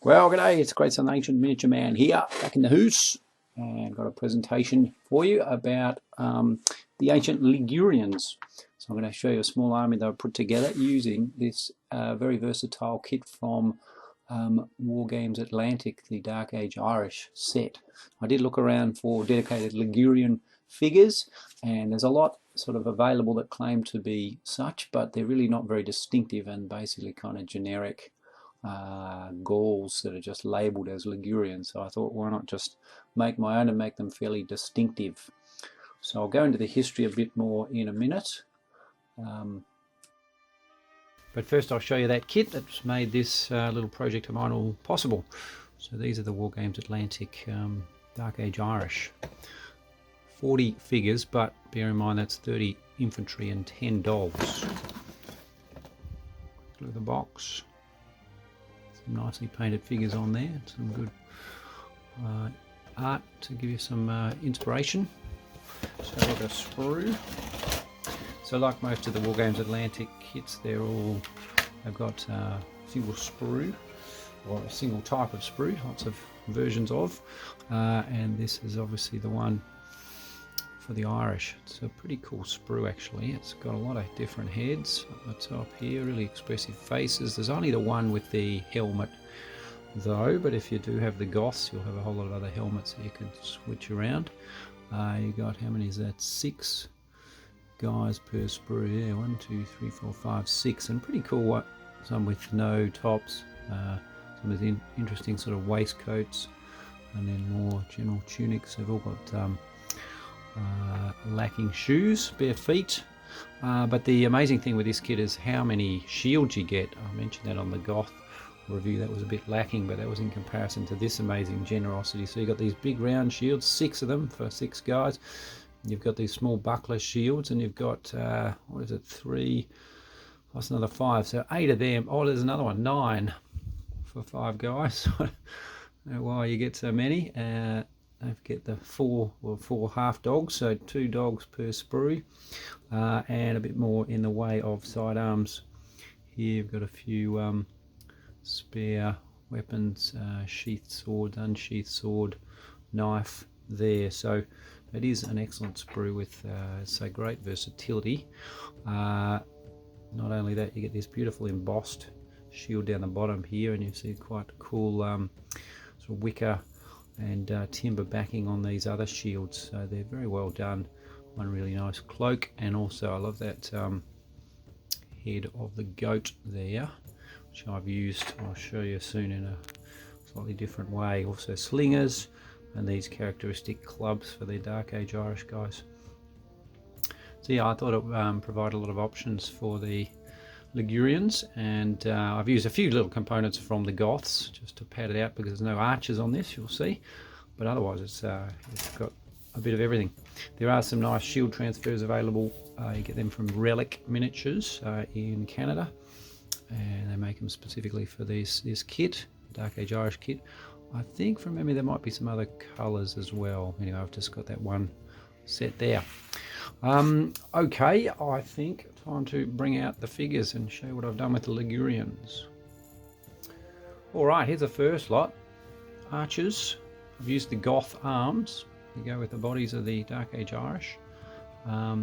Well, g'day, it's Great Sun Ancient Miniature Man here, back in the hoose, and got a presentation for you about the ancient Ligurians. So I'm going to show you a small army that I put together using this very versatile kit from Wargames Atlantic, the Dark Age Irish set. I did look around for dedicated Ligurian figures, and there's a lot sort of available that claim to be such, but they're really not very distinctive and basically kind of generic Gauls that are just labelled as Ligurians. So I thought, why not just make my own and make them fairly distinctive. So I'll go into the history a bit more in a minute. But first I'll show you that kit that's made this little project of mine all possible. So these are the Wargames Atlantic Dark Age Irish. 40 figures, but bear in mind that's 30 infantry and 10 dogs. Look at the box. Nicely painted figures on there, some good art to give you some inspiration. So I've got a sprue. So like most of the Wargames Atlantic kits, they've got a single sprue, or a single type of sprue, lots of versions of, and this is obviously the one for the Irish. It's a pretty cool sprue actually. It's got a lot of different heads up the top here, really expressive faces. There's only the one with the helmet though, but if you do have the Goths, you'll have a whole lot of other helmets that you can switch around. You got, how many is that? 6 guys per sprue. Yeah, 1, 2, 3, 4, 5, 6, and pretty cool. Some with no tops, some with interesting sort of waistcoats, and then more general tunics. They've all got lacking shoes, bare feet, but the amazing thing with this kit is how many shields you get. I mentioned that on the Goth review, that was a bit lacking, but that was in comparison to this amazing generosity. So you've got these big round shields, 6 of them for 6 guys. You've got these small buckler shields, and you've got what is it, 3 plus another 5, so 8 of them. Oh, there's another one, 9 for 5 guys. I don't know why you get so many. Don't forget the 4 half dogs, so 2 dogs per sprue, and a bit more in the way of sidearms. Here you've got a few spare weapons, sheathed sword, unsheathed sword, knife there. So it is an excellent sprue with so great versatility. Not only that, you get this beautiful embossed shield down the bottom here, and you see quite cool sort of wicker and timber backing on these other shields, so they're very well done. One really nice cloak, and also I love that head of the goat there, which I've used, I'll show you soon in a slightly different way. Also slingers, and these characteristic clubs for their Dark Age Irish guys. So yeah, I thought it provided a lot of options for the Ligurians, and I've used a few little components from the Goths just to pad it out, because there's no archers on this, you'll see, but otherwise it's got a bit of everything. There are some nice shield transfers available. You get them from Relic Miniatures in Canada, and they make them specifically for this kit, Dark Age Irish kit. I think from memory there might be some other colours as well. Anyway, I've just got that one set there. Okay, I think time to bring out the figures and show you what I've done with the Ligurians. Alright, here's the first lot. Archers. I've used the Goth arms to go with the bodies of the Dark Age Irish.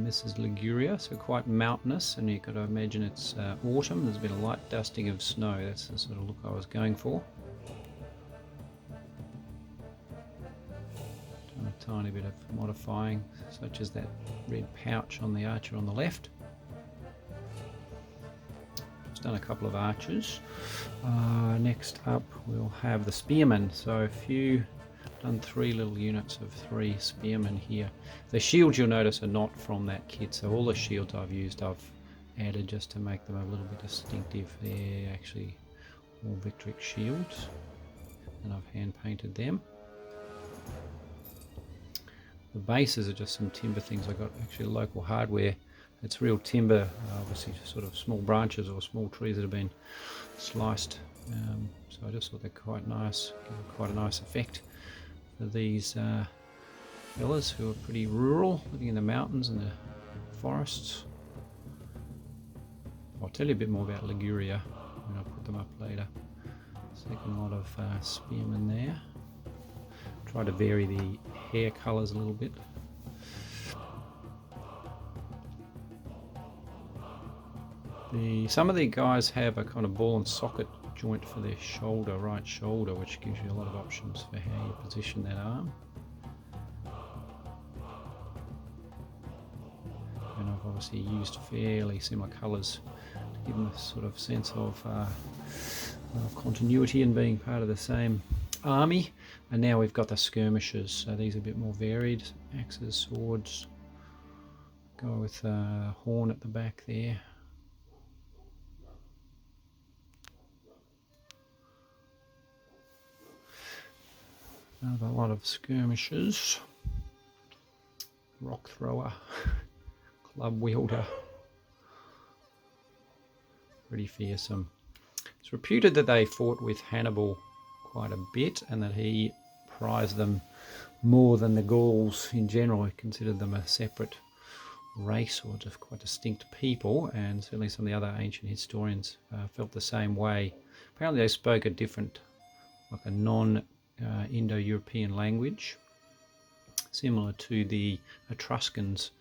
This is Liguria, so quite mountainous, and you've got to imagine it's autumn. There's been a light dusting of snow. That's the sort of look I was going for. Done a tiny bit of modifying, such as that red pouch on the archer on the left. Just done a couple of archers. Next up we'll have the spearmen. So done 3 little units of 3 spearmen here. The shields, you'll notice, are not from that kit, so all the shields I've used I've added just to make them a little bit distinctive. They're actually all Victric shields, and I've hand painted them. The bases are just some timber things. I got actually local hardware. It's real timber, obviously sort of small branches or small trees that have been sliced. So I just thought they're quite nice, give quite a nice effect for these fellas who are pretty rural, living in the mountains and the forests. I'll tell you a bit more about Liguria when I put them up later. Second lot of spearmen there. Try to vary the hair colours a little bit. Some of the guys have a kind of ball and socket joint for their shoulder, right shoulder, which gives you a lot of options for how you position that arm. And I've obviously used fairly similar colours to give them a sort of sense of continuity and being part of the same army. And now we've got the skirmishers, so these are a bit more varied. Axes, swords, go with horn at the back there. Another lot of skirmishers. Rock thrower, club wielder. Pretty fearsome. It's reputed that they fought with Hannibal quite a bit and that he prized them more than the Gauls in general. He considered them a separate race or just quite distinct people, and certainly some of the other ancient historians felt the same way. Apparently they spoke a different, like a non-Indo-European language, similar to the Etruscans,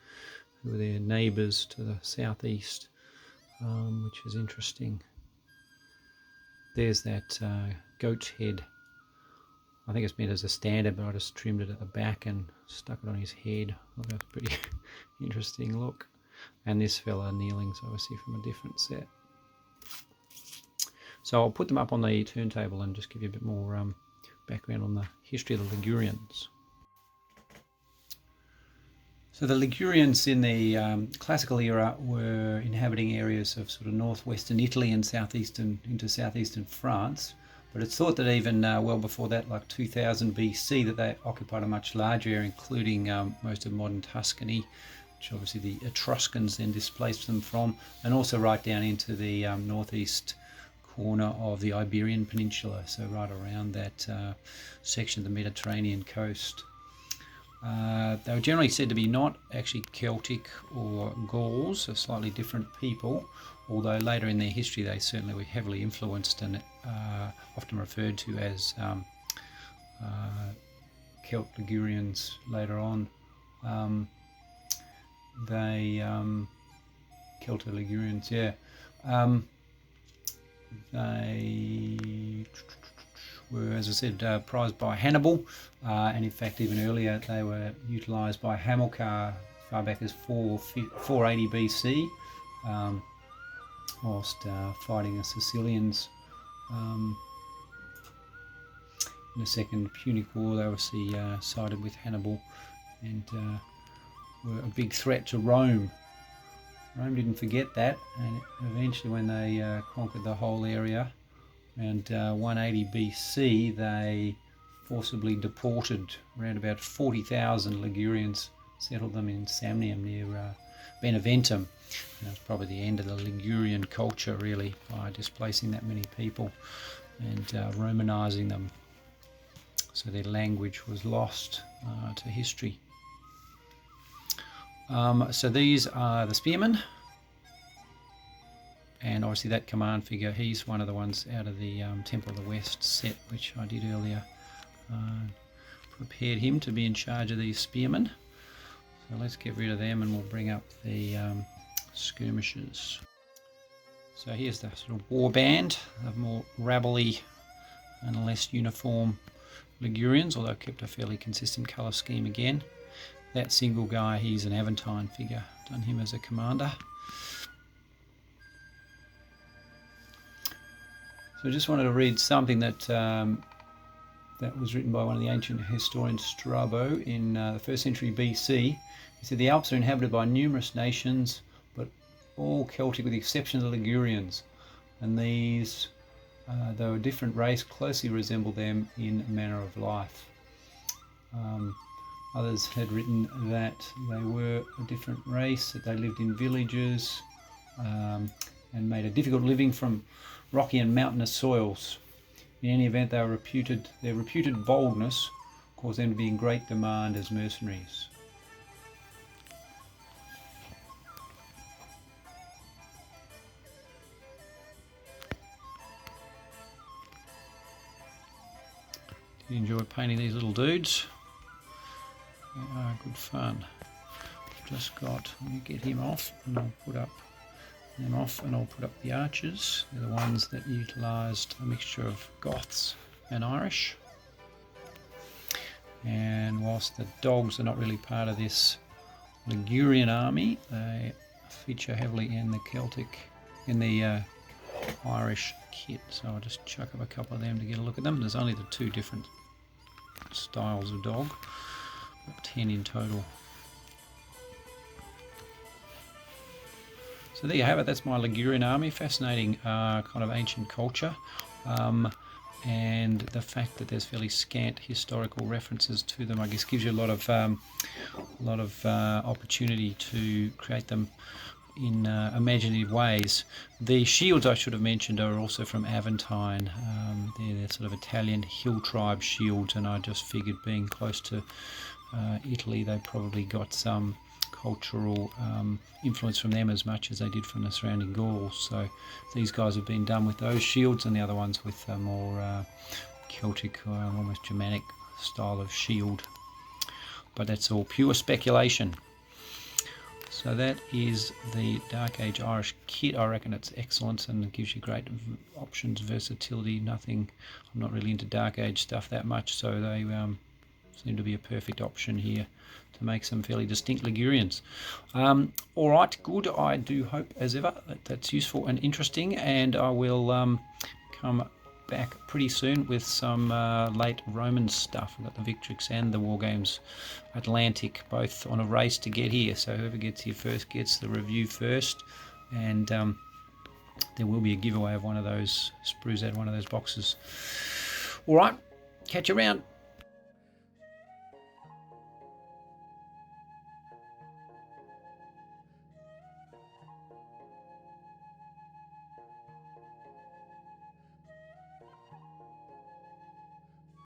who were their neighbours to the southeast, which is interesting. There's that goat's head. I think it's meant as a standard, but I just trimmed it at the back and stuck it on his head. Well, that's a pretty interesting look. And this fella kneeling's obviously from a different set. So I'll put them up on the turntable and just give you a bit more background on the history of the Ligurians. So the Ligurians in the classical era were inhabiting areas of sort of northwestern Italy and into southeastern France. But it's thought that even well before that, like 2000 BC, that they occupied a much larger area, including most of modern Tuscany, which obviously the Etruscans then displaced them from, and also right down into the northeast corner of the Iberian Peninsula, so right around that section of the Mediterranean coast. They were generally said to be not actually Celtic or Gauls, so slightly different people, although later in their history they certainly were heavily influenced and often referred to as Celt Ligurians later on. Celto Ligurians, yeah. They were, as I said, prized by Hannibal, and in fact even earlier they were utilised by Hamilcar far back as 480 BC, whilst fighting the Sicilians in the Second Punic War. They obviously sided with Hannibal and were a big threat to Rome. Rome didn't forget that, and eventually when they conquered the whole area around 180 BC, they forcibly deported around about 40,000 Ligurians, settled them in Samnium near Beneventum. And that's probably the end of the Ligurian culture, really, by displacing that many people and Romanizing them. So their language was lost to history. So these are the spearmen, and obviously that command figure, he's one of the ones out of the Temple of the West set, which I did earlier. Prepared him to be in charge of these spearmen. So let's get rid of them and we'll bring up the skirmishers. So here's the sort of warband, the more rabbly and less uniform Ligurians, although kept a fairly consistent colour scheme again. That single guy, he's an Aventine figure, done him as a commander. So I just wanted to read something that that was written by one of the ancient historians, Strabo, in the 1st century BC. He said, the Alps are inhabited by numerous nations, but all Celtic with the exception of the Ligurians. And these, though a different race, closely resemble them in manner of life. Others had written that they were a different race, that they lived in villages and made a difficult living from rocky and mountainous soils. In any event, their reputed boldness caused them to be in great demand as mercenaries. You enjoy painting these little dudes. They are good fun. Just got, let me get him off, and I'll put up them off, and I'll put up the archers. They're the ones that utilised a mixture of Goths and Irish. And whilst the dogs are not really part of this Ligurian army, they feature heavily in the Celtic, in the Irish kit. So I'll just chuck up a couple of them to get a look at them. There's only the 2 different styles of dog, about 10 in total. So there you have it, that's my Ligurian army. Fascinating kind of ancient culture. And the fact that there's fairly scant historical references to them, I guess, gives you a lot of opportunity to create them in imaginative ways. The shields I should have mentioned are also from Aventine. They're sort of Italian hill tribe shields, and I just figured, being close to Italy, they probably got some cultural influence from them as much as they did from the surrounding Gauls. So these guys have been done with those shields, and the other ones with a more Celtic or almost Germanic style of shield. But that's all pure speculation. So that is the Dark Age Irish kit. I reckon it's excellent and it gives you great options, versatility. Nothing, I'm not really into Dark Age stuff that much, so they seem to be a perfect option here to make some fairly distinct Ligurians. All right, good. I do hope, as ever, that that's useful and interesting, and I will come back pretty soon with some late Roman stuff. We've got the Victrix and the Wargames Atlantic, both on a race to get here. So whoever gets here first gets the review first, and there will be a giveaway of one of those sprues out of one of those boxes. All right, catch you around.